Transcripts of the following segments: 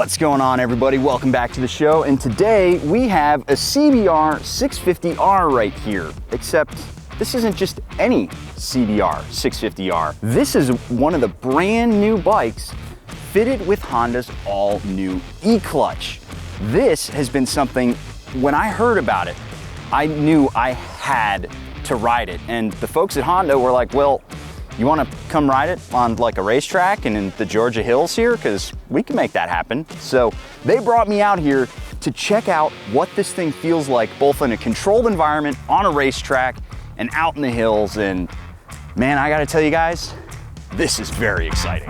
What's going on, everybody? Welcome back to the show, and today we have a CBR650R right here, except this isn't just any CBR650R. This is one of the brand new bikes fitted with Honda's all new e-clutch. This has been something, when I heard about it, I knew I had to ride it, and the folks at Honda were like, well, you want to come ride it on like a racetrack and in the Georgia hills here? Because we can make that happen. So they brought me out here to check out what this thing feels like, both in a controlled environment, on a racetrack, and out in the hills. And man, I gotta tell you guys, this is very exciting.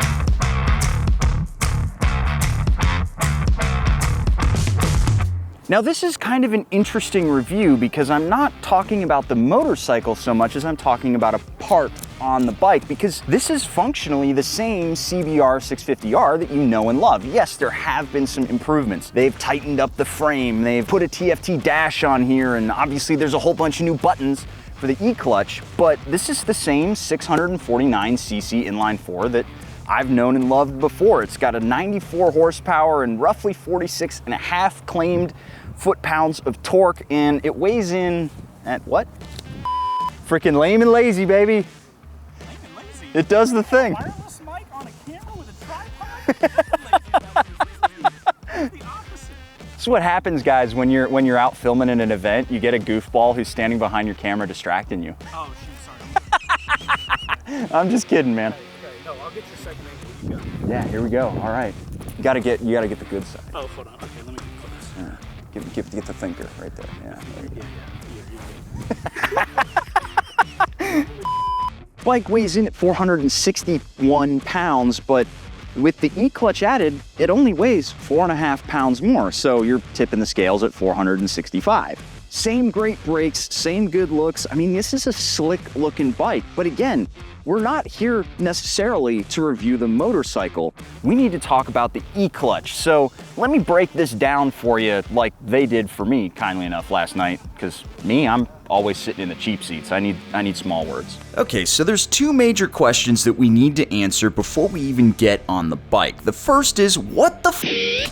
Now this is kind of an interesting review because I'm not talking about the motorcycle so much as I'm talking about a part on the bike, because this is functionally the same CBR650R that you know and love. Yes, there have been some improvements. They've tightened up the frame, they've put a TFT dash on here, and obviously there's a whole bunch of new buttons for the e-clutch, but this is the same 649cc inline four that I've known and loved before. It's got a 94 horsepower and roughly 46.5 claimed foot-pounds of torque, and it weighs in at what? Freaking lame and lazy, baby. Lame and lazy? It does the thing. Wireless mic on a camera with a tripod? It's the opposite. This is what happens, guys, when you're out filming in an event. You get a goofball who's standing behind your camera distracting you. Oh, shoot, sorry. I'm just kidding, man. Okay, no, I'll get your second angle. You go. Yeah, here we go. All right. You gotta get the good side. Oh, hold on. Okay, let me get close. Yeah. Get the thinker right there. Yeah. There you go. Bike weighs in at 461 pounds, but with the e-clutch added, it only weighs 4.5 pounds more. So you're tipping the scales at 465. Same great brakes, same good looks. I mean, this is a slick looking bike, but again, we're not here necessarily to review the motorcycle. We need to talk about the e-clutch. So let me break this down for you like they did for me, kindly enough, last night, because I'm always sitting in the cheap seats. I need small words. Okay, so there's two major questions that we need to answer before we even get on the bike. The first is, what the f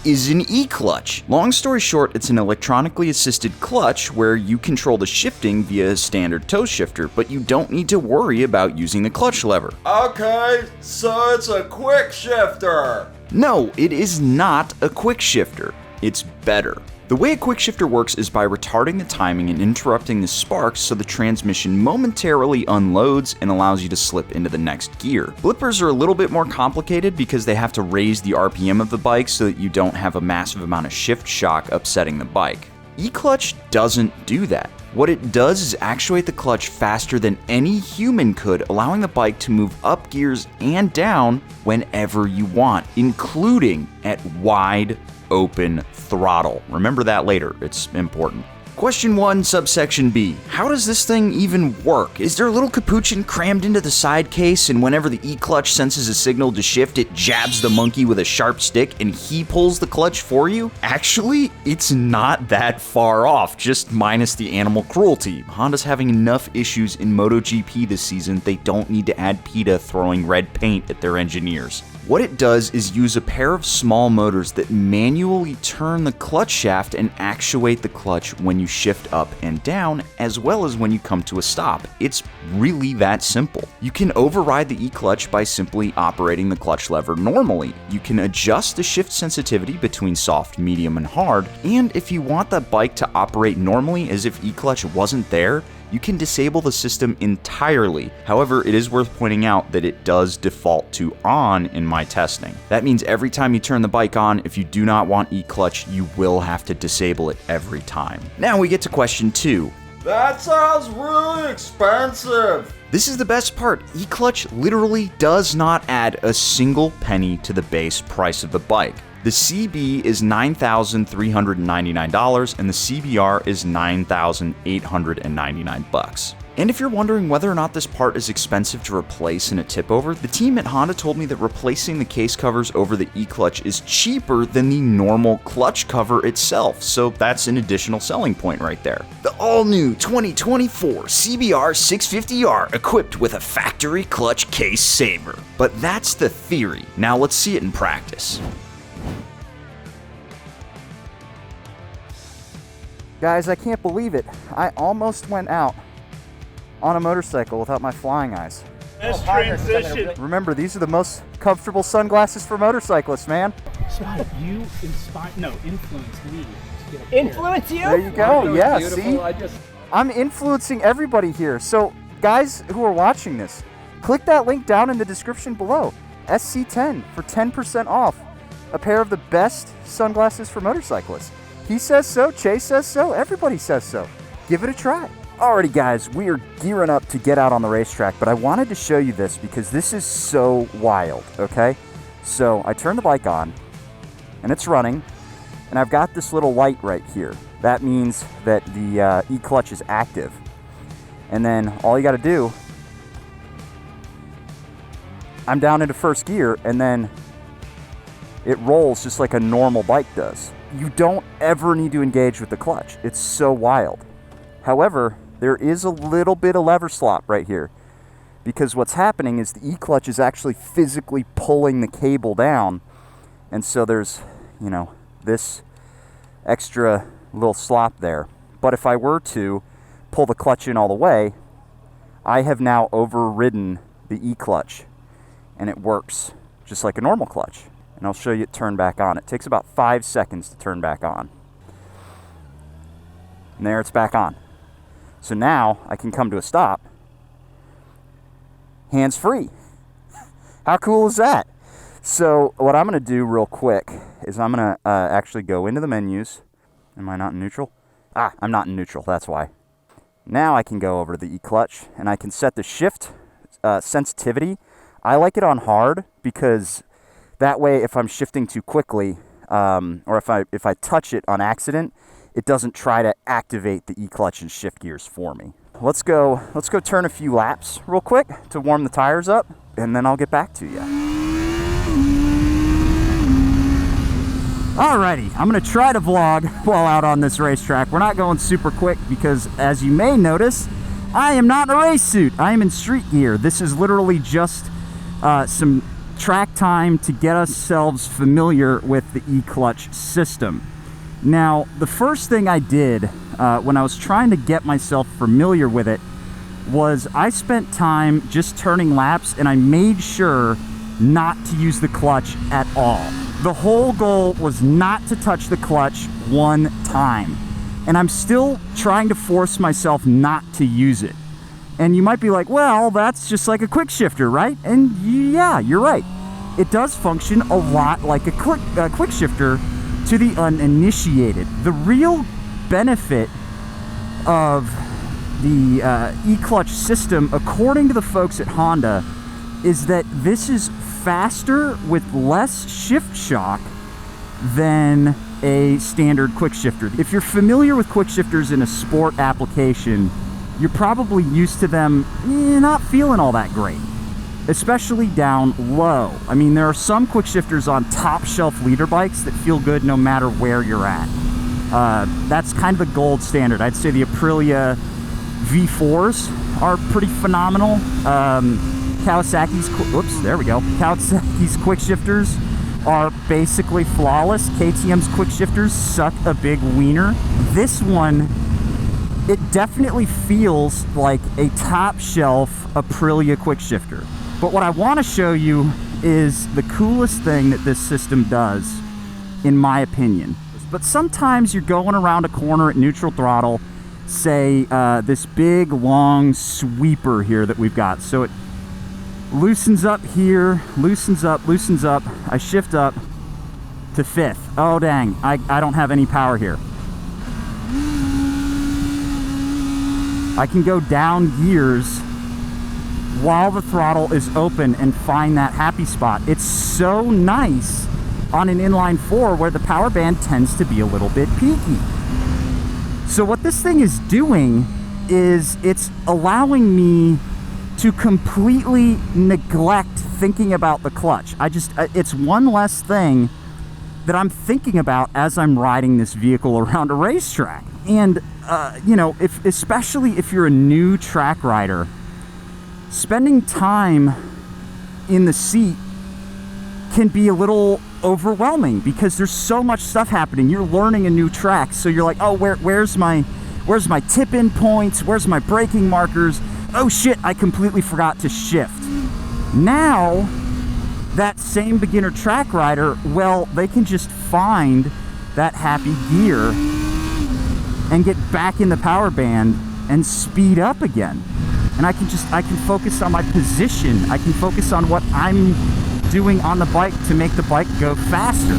is an e-clutch? Long story short, it's an electronically assisted clutch where you control the shifting via a standard toe shifter, but you don't need to worry about using the clutch lever. Okay, so it's a quick shifter. No, it is not a quick shifter. It's better. The way a quick shifter works is by retarding the timing and interrupting the sparks so the transmission momentarily unloads and allows you to slip into the next gear. Blippers are a little bit more complicated because they have to raise the RPM of the bike so that you don't have a massive amount of shift shock upsetting the bike. E-clutch doesn't do that. What it does is actuate the clutch faster than any human could, allowing the bike to move up gears and down whenever you want, including at wide open throttle. Remember that later, it's important. Question 1, subsection B. How does this thing even work? Is there a little capuchin crammed into the side case, and whenever the e-clutch senses a signal to shift, it jabs the monkey with a sharp stick and he pulls the clutch for you? Actually, it's not that far off, just minus the animal cruelty. Honda's having enough issues in MotoGP this season, they don't need to add PETA throwing red paint at their engineers. What it does is use a pair of small motors that manually turn the clutch shaft and actuate the clutch when you shift up and down, as well as when you come to a stop. It's really that simple. You can override the e-clutch by simply operating the clutch lever normally. You can adjust the shift sensitivity between soft, medium, and hard, and if you want the bike to operate normally as if e-clutch wasn't there, you can disable the system entirely. However, it is worth pointing out that it does default to on in my testing. That means every time you turn the bike on, if you do not want e-clutch, you will have to disable it every time. Now we get to question 2. That sounds really expensive. This is the best part. E-clutch literally does not add a single penny to the base price of the bike. The CB is $9,399 and the CBR is $9,899. And if you're wondering whether or not this part is expensive to replace in a tip over, the team at Honda told me that replacing the case covers over the e-clutch is cheaper than the normal clutch cover itself, so that's an additional selling point right there. The all-new 2024 CBR650R equipped with a factory clutch case saver. But that's the theory. Now let's see it in practice. Guys, I can't believe it. I almost went out on a motorcycle without my flying eyes. Best transition. Remember, these are the most comfortable sunglasses for motorcyclists, man. Scott, you influenced me to get a Influence you? There you go. Yeah, Beautiful. see? I'm influencing everybody here. So, guys who are watching this, click that link down in the description below. SC10 for 10% off. A pair of the best sunglasses for motorcyclists. He says so, Chase says so, everybody says so. Give it a try. Alrighty guys, we are gearing up to get out on the racetrack, but I wanted to show you this because this is so wild, okay? So I turn the bike on, and it's running, and I've got this little light right here. That means that the E-clutch is active. And then all you gotta do, I'm down into first gear, and then it rolls just like a normal bike does. You don't ever need to engage with the clutch. It's so wild. However, there is a little bit of lever slop right here because what's happening is the E-clutch is actually physically pulling the cable down, and so there's, you know, this extra little slop there. But if I were to pull the clutch in all the way, I have now overridden the E-clutch, and it works just like a normal clutch. And I'll show you it turn back on. It takes about 5 seconds to turn back on. And there it's back on. So now I can come to a stop, hands free. How cool is that? So what I'm going to do real quick is I'm going to actually go into the menus. Am I not in neutral? I'm not in neutral, that's why. Now I can go over to the E-clutch and I can set the shift sensitivity. I like it on hard because that way if I'm shifting too quickly or if I touch it on accident, it doesn't try to activate the E-clutch and shift gears for me. Let's go turn a few laps real quick to warm the tires up, and then I'll get back to you. Alrighty, I'm gonna try to vlog while out on this racetrack. We're not going super quick because, as you may notice, I am not in a race suit. I am in street gear. This is literally just some track time to get ourselves familiar with the E-clutch system. Now, the first thing I did when I was trying to get myself familiar with it was I spent time just turning laps, and I made sure not to use the clutch at all. The whole goal was not to touch the clutch one time. And I'm still trying to force myself not to use it. And you might be like, well, that's just like a quick shifter, right? And yeah, you're right. It does function a lot like a quick shifter to the uninitiated. The real benefit of the E-clutch system, according to the folks at Honda, is that this is faster with less shift shock than a standard quick shifter. If you're familiar with quick shifters in a sport application, you're probably used to them not feeling all that great, especially down low. I mean, there are some quick shifters on top shelf leader bikes that feel good no matter where you're at. That's kind of the gold standard. I'd say the Aprilia V4s are pretty phenomenal. Kawasaki's quick shifters are basically flawless. KTM's quick shifters suck a big wiener. This one, it definitely feels like a top shelf Aprilia quick shifter. But what I want to show you is the coolest thing that this system does, in my opinion. But sometimes you're going around a corner at neutral throttle, say this big long sweeper here that we've got. So it loosens up here, loosens up. I shift up to fifth. Oh dang, I don't have any power here. I can go down gears while the throttle is open and find that happy spot. It's so nice on an inline four where the power band tends to be a little bit peaky. So what this thing is doing is it's allowing me to completely neglect thinking about the clutch. It's one less thing that I'm thinking about as I'm riding this vehicle around a racetrack. And you know, especially if you're a new track rider, spending time in the seat can be a little overwhelming because there's so much stuff happening. You're learning a new track, so you're like, oh, where's my tip-in points? Where's my braking markers? Oh shit, I completely forgot to shift. Now, that same beginner track rider, well, they can just find that happy gear and get back in the power band and speed up again. And I can focus on my position. I can focus on what I'm doing on the bike to make the bike go faster.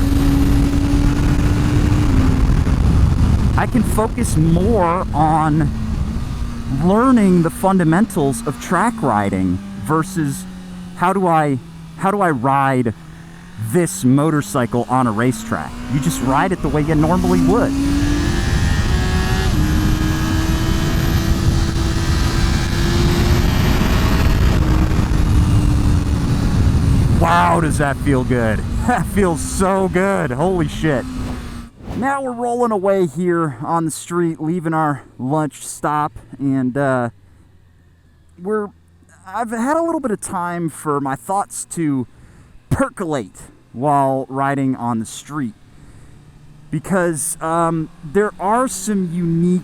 I can focus more on learning the fundamentals of track riding versus how do I ride this motorcycle on a racetrack. You just ride it the way you normally would. Wow, does that feel good? That feels so good. Holy shit. Now we're rolling away here on the street, leaving our lunch stop, and I've had a little bit of time for my thoughts to percolate while riding on the street, because there are some unique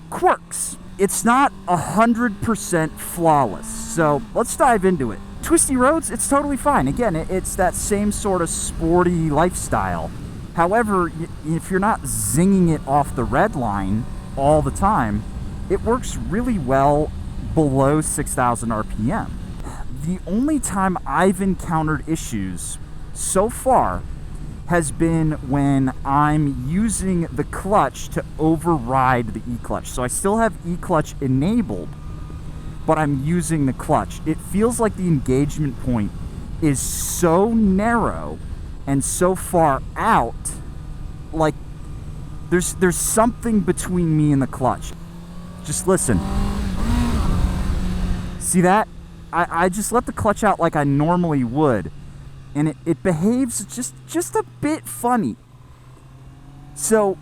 quirks. It's not 100% flawless, so let's dive into it. Twisty roads, it's totally fine. Again, it's that same sort of sporty lifestyle. However, if you're not zinging it off the red line all the time, it works really well below 6,000 RPM. The only time I've encountered issues so far has been when I'm using the clutch to override the E-clutch. So I still have E-clutch enabled, but I'm using the clutch. It feels like the engagement point is so narrow and so far out, like there's something between me and the clutch. Just listen. See that? I just let the clutch out like I normally would, and it behaves just a bit funny. So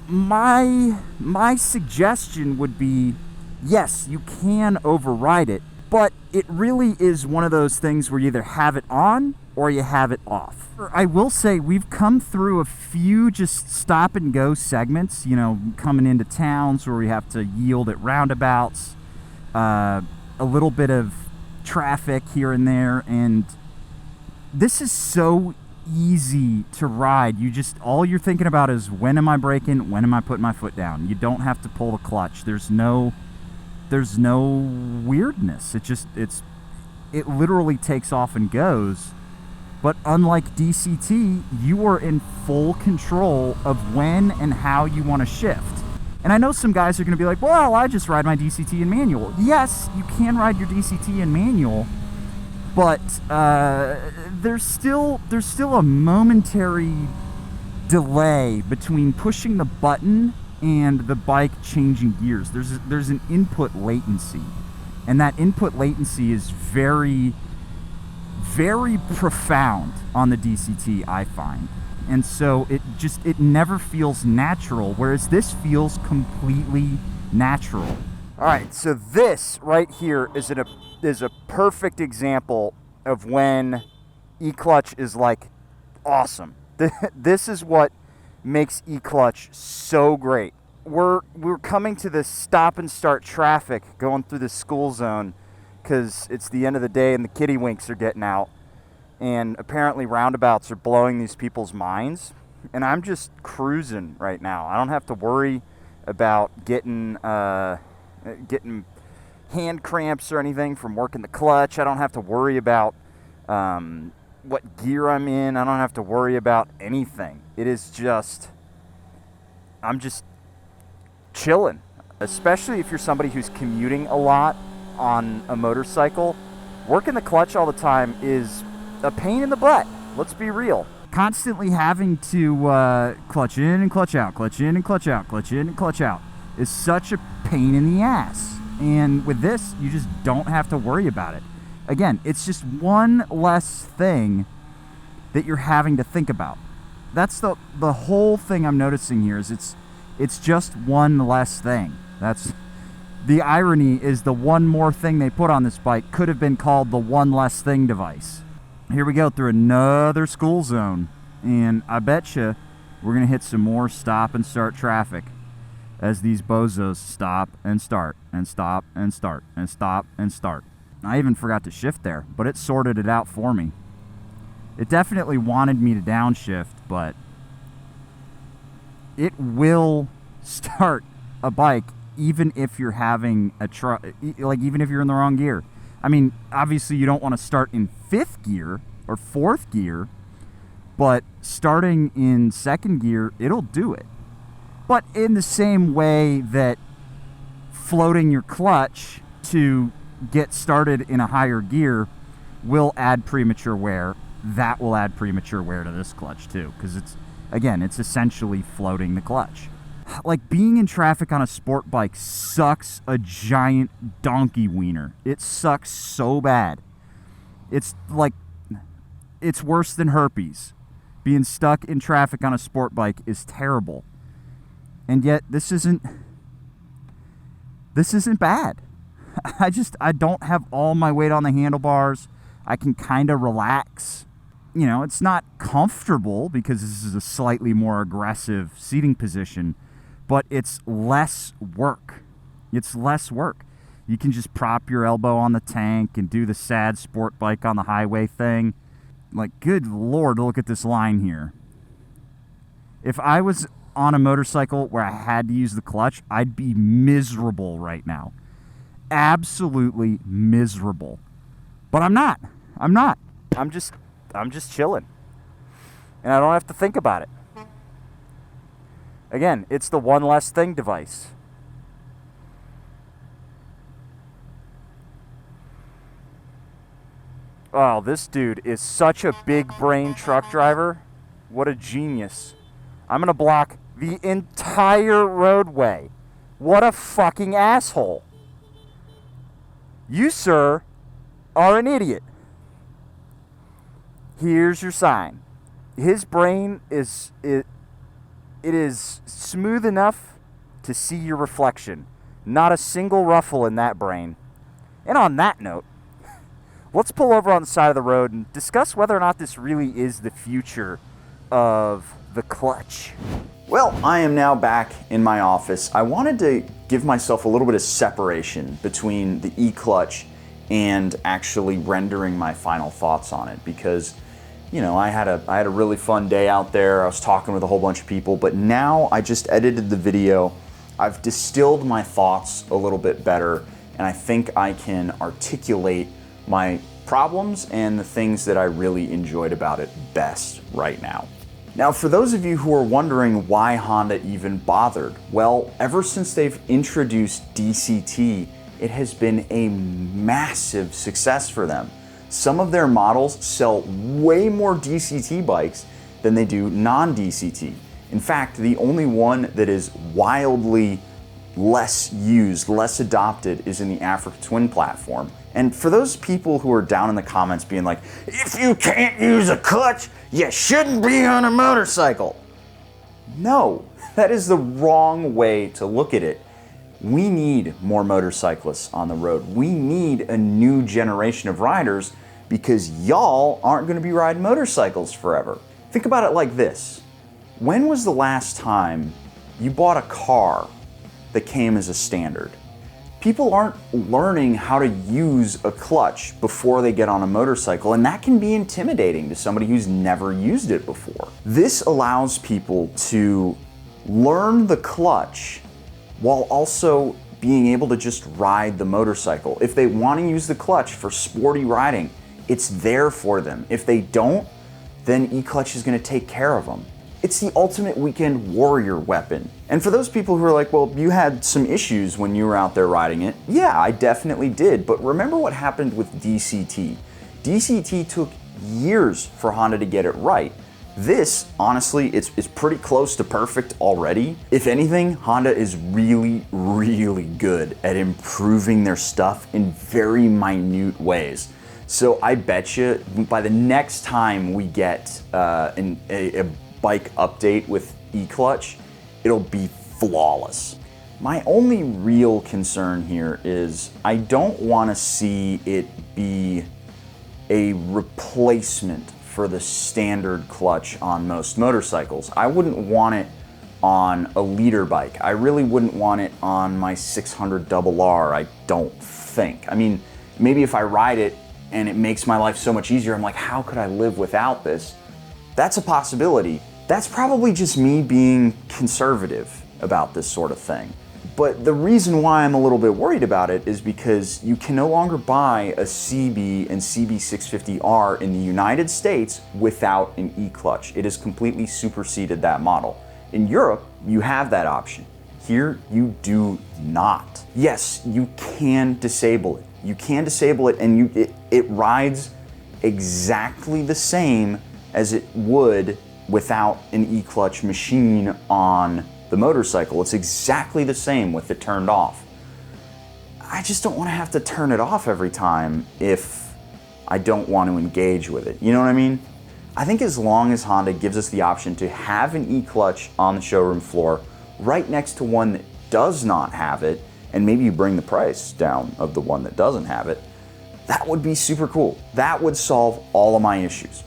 my suggestion would be, yes, you can override it, but it really is one of those things where you either have it on or you have it off. I will say we've come through a few just stop and go segments, you know, coming into towns where we have to yield at roundabouts, a little bit of traffic here and there, and this is so easy to ride. All you're thinking about is, when am I braking? When am I putting my foot down? You don't have to pull the clutch. There's no weirdness. It literally takes off and goes. But unlike DCT, you are in full control of when and how you want to shift. And I know some guys are going to be like, well, I just ride my DCT in manual. Yes, you can ride your DCT in manual, but there's still a momentary delay between pushing the button and the bike changing gears. There's an input latency, and that input latency is very, very profound on the DCT, I find. And so it never feels natural, whereas this feels completely natural. All right, so this right here is a perfect example of when E-clutch is like awesome. This is what makes E-clutch so great. We're coming to this stop and start traffic going through the school zone because it's the end of the day and the kitty winks are getting out, and apparently roundabouts are blowing these people's minds, and I'm just cruising right now. I don't have to worry about getting hand cramps or anything from working the clutch. I don't have to worry about what gear I'm in. I don't have to worry about anything. It is just, I'm just chilling. Especially if you're somebody who's commuting a lot on a motorcycle, working the clutch all the time is a pain in the butt. Let's be real. Constantly having to clutch in and clutch out, clutch in and clutch out, clutch in and clutch out is such a pain in the ass. And with this, you just don't have to worry about it. Again, it's just one less thing that you're having to think about. That's the whole thing I'm noticing here is it's just one less thing. That's the irony, is the one more thing they put on this bike could have been called the one less thing device. Here we go through another school zone. And I bet you we're going to hit some more stop and start traffic as these bozos stop and start and stop and start and stop and start. I even forgot to shift there, but it sorted it out for me. It definitely wanted me to downshift, but it will start a bike even if you're having a even if you're in the wrong gear. I mean, obviously you don't want to start in 5th gear or 4th gear, but starting in 2nd gear, it'll do it. But in the same way that floating your clutch to get started in a higher gear will add premature wear, that will add premature wear to this clutch too, because it's essentially floating the clutch. Like, being in traffic on a sport bike sucks a giant donkey wiener. It sucks so bad. It's worse than herpes. Being stuck in traffic on a sport bike is terrible. And yet this isn't bad. I don't have all my weight on the handlebars. I can kind of relax. You know, it's not comfortable because this is a slightly more aggressive seating position, but it's less work. It's less work. You can just prop your elbow on the tank and do the sad sport bike on the highway thing. Like, good Lord, look at this line here. If I was on a motorcycle where I had to use the clutch, I'd be miserable right now. Absolutely miserable. But I'm not. I'm just chilling. And I don't have to think about it. Again, it's the one less thing device. Oh, this dude is such a big brain truck driver. What a genius. I'm going to block the entire roadway. What a fucking asshole. You, sir, are an idiot. Here's your sign. His brain is smooth enough to see your reflection. Not a single ruffle in that brain. And on that note, let's pull over on the side of the road and discuss whether or not this really is the future of the clutch. Well, I am now back in my office. I wanted to give myself a little bit of separation between the e-clutch and actually rendering my final thoughts on it, because, you know, I had a really fun day out there. I was talking with a whole bunch of people, but now I just edited the video. I've distilled my thoughts a little bit better, and I think I can articulate my problems and the things that I really enjoyed about it best right now. Now, for those of you who are wondering why Honda even bothered, well, ever since they've introduced DCT, it has been a massive success for them. Some of their models sell way more DCT bikes than they do non-DCT. In fact, the only one that is wildly less used, less adopted, is in the Africa Twin platform. And for those people who are down in the comments being like, if you can't use a clutch, you shouldn't be on a motorcycle. No, that is the wrong way to look at it. We need more motorcyclists on the road. We need a new generation of riders because y'all aren't going to be riding motorcycles forever. Think about it like this. When was the last time you bought a car that came as a standard? People aren't learning how to use a clutch before they get on a motorcycle, and that can be intimidating to somebody who's never used it before. This allows people to learn the clutch while also being able to just ride the motorcycle. If they want to use the clutch for sporty riding, it's there for them. If they don't, then e-clutch is going to take care of them. It's the ultimate weekend warrior weapon. And for those people who are like, well, you had some issues when you were out there riding it. Yeah, I definitely did. But remember what happened with DCT. DCT took years for Honda to get it right. This, honestly, it's pretty close to perfect already. If anything, Honda is really, really good at improving their stuff in very minute ways. So I bet you by the next time we get a bike update with e-clutch, it'll be flawless. My only real concern here is I don't want to see it be a replacement for the standard clutch on most motorcycles. I wouldn't want it on a leader bike. I really wouldn't want it on my 600RR, I don't think. I mean, maybe if I ride it and it makes my life so much easier, I'm like, how could I live without this? That's a possibility. That's probably just me being conservative about this sort of thing. But the reason why I'm a little bit worried about it is because you can no longer buy a CB and CB650R in the United States without an E-clutch. It has completely superseded that model. In Europe, you have that option. Here, you do not. Yes, you can disable it. You can disable it and it rides exactly the same as it would without an E-clutch machine on the motorcycle. It's exactly the same with it turned off. I just don't want to have to turn it off every time if I don't want to engage with it. You know what I mean? I think as long as Honda gives us the option to have an E-clutch on the showroom floor right next to one that does not have it, and maybe you bring the price down of the one that doesn't have it, that would be super cool. That would solve all of my issues.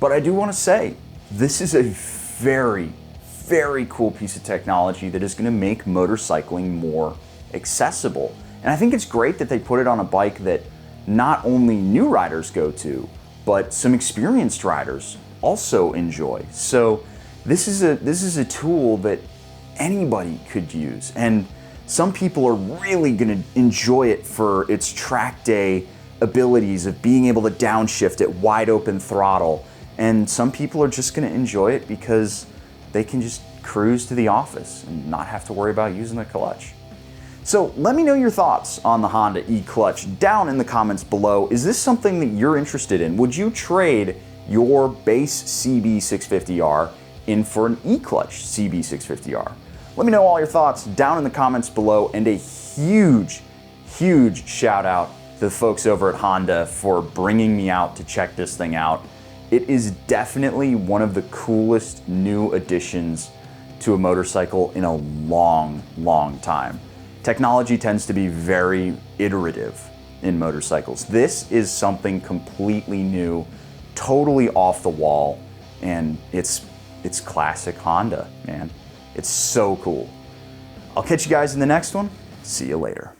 But I do want to say, this is a very, very cool piece of technology that is going to make motorcycling more accessible. And I think it's great that they put it on a bike that not only new riders go to, but some experienced riders also enjoy. So this is a tool that anybody could use. And some people are really going to enjoy it for its track day abilities of being able to downshift at wide open throttle. And some people are just going to enjoy it because they can just cruise to the office and not have to worry about using the clutch. So let me know your thoughts on the Honda E-clutch down in the comments below. Is this something that you're interested in? Would you trade your base CB650R in for an E-clutch CB650R? Let me know all your thoughts down in the comments below, and a huge, huge shout out to the folks over at Honda for bringing me out to check this thing out. It is definitely one of the coolest new additions to a motorcycle in a long, long time. Technology tends to be very iterative in motorcycles. This is something completely new, totally off the wall, and it's classic Honda, man. It's so cool. I'll catch you guys in the next one. See you later.